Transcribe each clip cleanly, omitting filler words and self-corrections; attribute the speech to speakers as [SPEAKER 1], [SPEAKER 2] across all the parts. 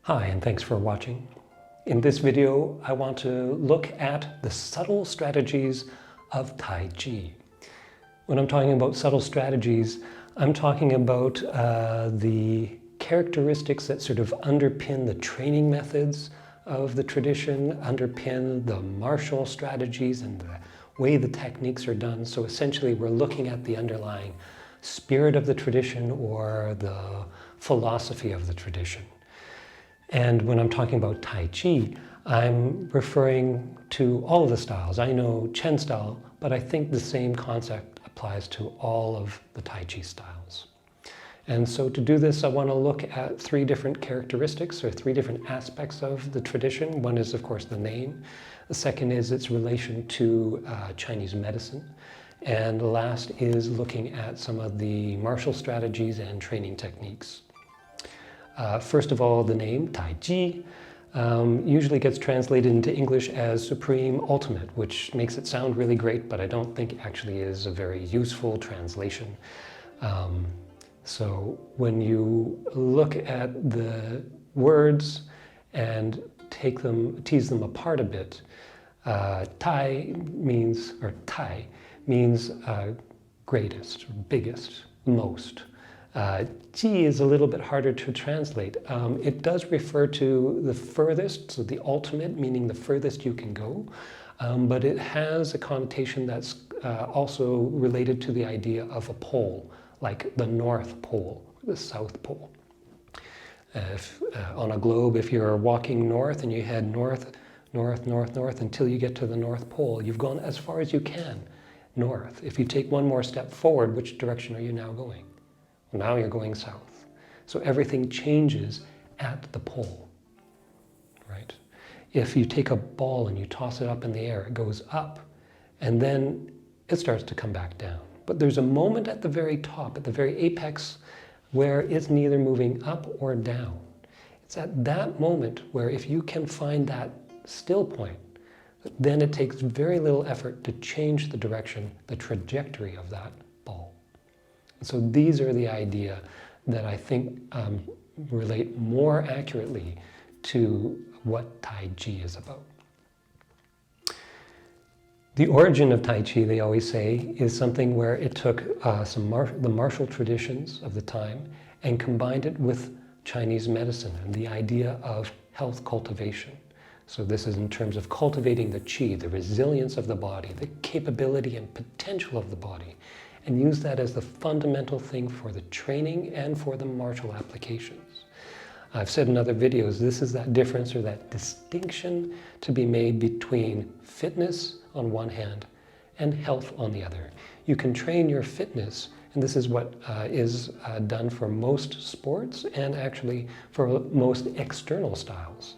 [SPEAKER 1] Hi, and thanks for watching. In this video, I want to look at the subtle strategies of Tai Chi. When I'm talking about subtle strategies, I'm talking about the characteristics that sort of underpin the training methods of the tradition, underpin the martial strategies and the way the techniques are done. So essentially, we're looking at the underlying spirit of the tradition or the philosophy of the tradition. And when I'm talking about Tai Chi, I'm referring to all of the styles. I know Chen style, but I think the same concept applies to all of the Tai Chi styles. And so to do this, I want to look at three different characteristics or three different aspects of the tradition. One is, of course, the name. The second is its relation to Chinese medicine. And the last is looking at some of the martial strategies and training techniques. First of all, the name Tai Chi usually gets translated into English as supreme ultimate, which makes it sound really great, but I don't think it actually is a very useful translation. So when you look at the words and tease them apart a bit, Tai means greatest, biggest, most. Chi is a little bit harder to translate. It does refer to the furthest, so the ultimate, meaning the furthest you can go, but it has a connotation that's also related to the idea of a pole, like the North Pole, the South Pole. On a globe, if you're walking north and you head north, north, north, north until you get to the North Pole, you've gone as far as you can north. If you take one more step forward, which direction are you now going? Now you're going south. So everything changes at the pole, right? If you take a ball and you toss it up in the air, it goes up, and then it starts to come back down. But there's a moment at the very top, at the very apex, where it's neither moving up or down. It's at that moment where if you can find that still point, then it takes very little effort to change the direction, the trajectory of that ball. So these are the idea that I think relate more accurately to what Tai Chi is about. The origin of Tai Chi, they always say, is something where it took the martial traditions of the time and combined it with Chinese medicine and the idea of health cultivation. So this is in terms of cultivating the qi, the resilience of the body, the capability and potential of the body, and use that as the fundamental thing for the training and for the martial applications. I've said in other videos, this is that difference or that distinction to be made between fitness on one hand and health on the other. You can train your fitness, and this is what is done for most sports and actually for most external styles.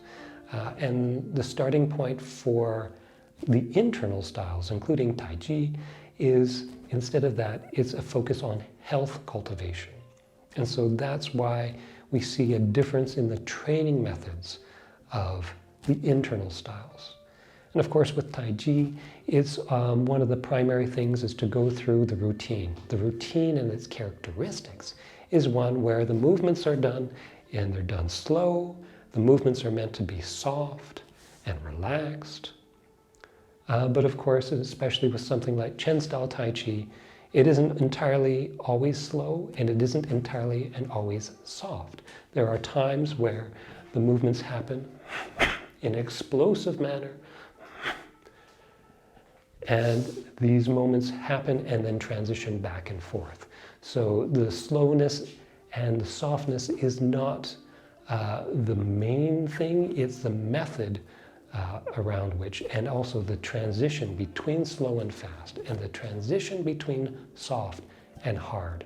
[SPEAKER 1] And the starting point for the internal styles, including Tai Chi, is instead of that, it's a focus on health cultivation. And so that's why we see a difference in the training methods of the internal styles. And of course, with Tai Chi, it's one of the primary things is to go through the routine. The routine and its characteristics is one where the movements are done and they're done slow. The movements are meant to be soft and relaxed. But of course, especially with something like Chen style Tai Chi, it isn't entirely always slow and it isn't entirely and always soft. There are times where the movements happen in an explosive manner, and these moments happen and then transition back and forth. So the slowness and the softness is not the main thing, it's the method around which, and also the transition between slow and fast, and the transition between soft and hard,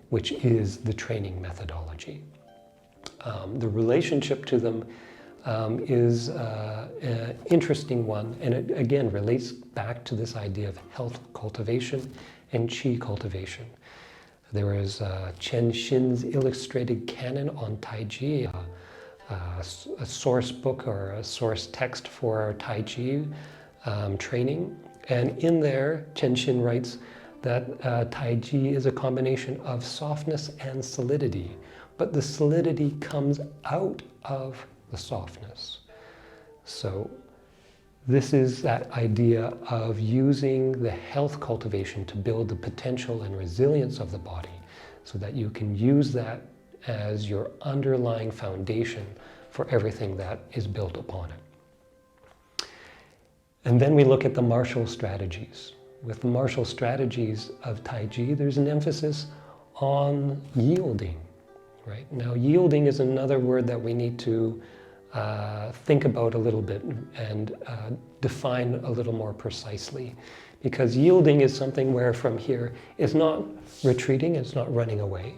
[SPEAKER 1] which is the training methodology. The relationship to them is an interesting one, and it again relates back to this idea of health cultivation and qi cultivation. There is Chen Xin's illustrated canon on Tai Chi, a source book or a source text for Tai Chi training. And in there, Chen Xin writes that Tai Chi is a combination of softness and solidity, but the solidity comes out of the softness. So this is that idea of using the health cultivation to build the potential and resilience of the body so that you can use that as your underlying foundation for everything that is built upon it. And then we look at the martial strategies. With the martial strategies of Tai Chi, there's an emphasis on yielding, right? Now, yielding is another word that we need to think about a little bit and define a little more precisely. Because yielding is something where from here, it's not retreating, it's not running away.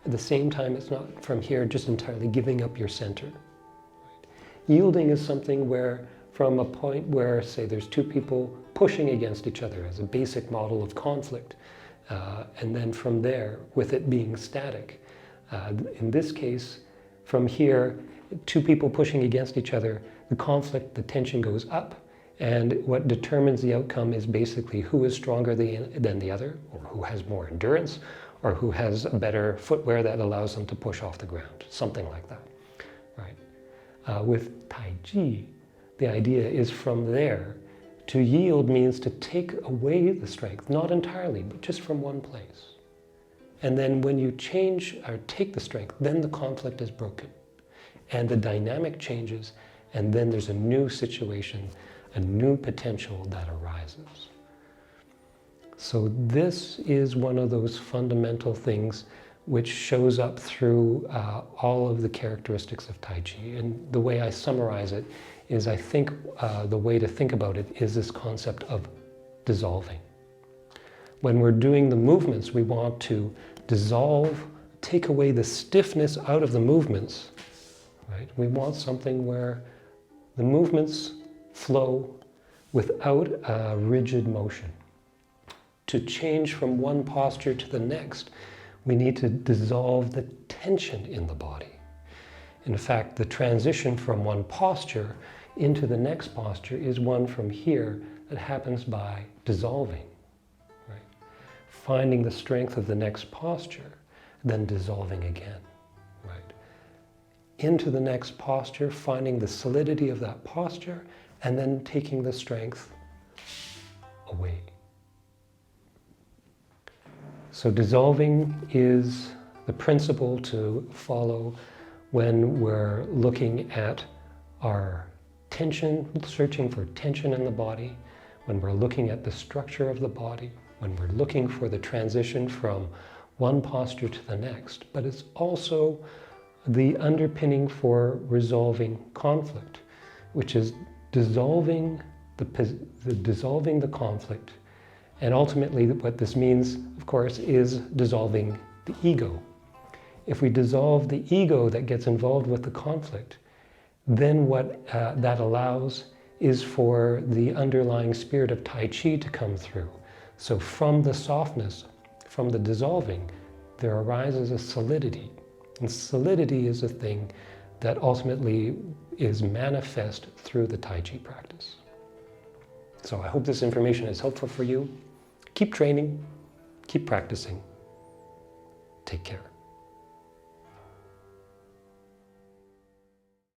[SPEAKER 1] At the same time, it's not from here just entirely giving up your center. Right? Yielding is something where from a point where, say, there's two people pushing against each other as a basic model of conflict, and then from there, with it being static. In this case, from here, two people pushing against each other, the conflict, the tension goes up, and what determines the outcome is basically who is stronger than the other, or who has more endurance, or who has a better footwear that allows them to push off the ground, something like that, right? With Tai Chi, the idea is from there, to yield means to take away the strength, not entirely, but just from one place. And then when you change or take the strength, then the conflict is broken. And the dynamic changes, and then there's a new situation, a new potential that arises. So this is one of those fundamental things which shows up through all of the characteristics of Tai Chi. And the way I summarize it is, I think the way to think about it is this concept of dissolving. When we're doing the movements, we want to dissolve, take away the stiffness out of the movements. Right? We want something where the movements flow without a rigid motion. To change from one posture to the next, we need to dissolve the tension in the body. In fact, the transition from one posture into the next posture is one from here that happens by dissolving. Right? Finding the strength of the next posture, then dissolving again. Into the next posture, finding the solidity of that posture, and then taking the strength away. So dissolving is the principle to follow when we're looking at our tension, searching for tension in the body, when we're looking at the structure of the body, when we're looking for the transition from one posture to the next. But it's also the underpinning for resolving conflict, which is dissolving the conflict. And ultimately what this means, of course, is dissolving the ego. If we dissolve the ego that gets involved with the conflict, then what that allows is for the underlying spirit of Tai Chi to come through. So from the softness, from the dissolving, there arises a solidity. And solidity is a thing that ultimately is manifest through the Tai Chi practice. So I hope this information is helpful for you. Keep training, keep practicing. Take care.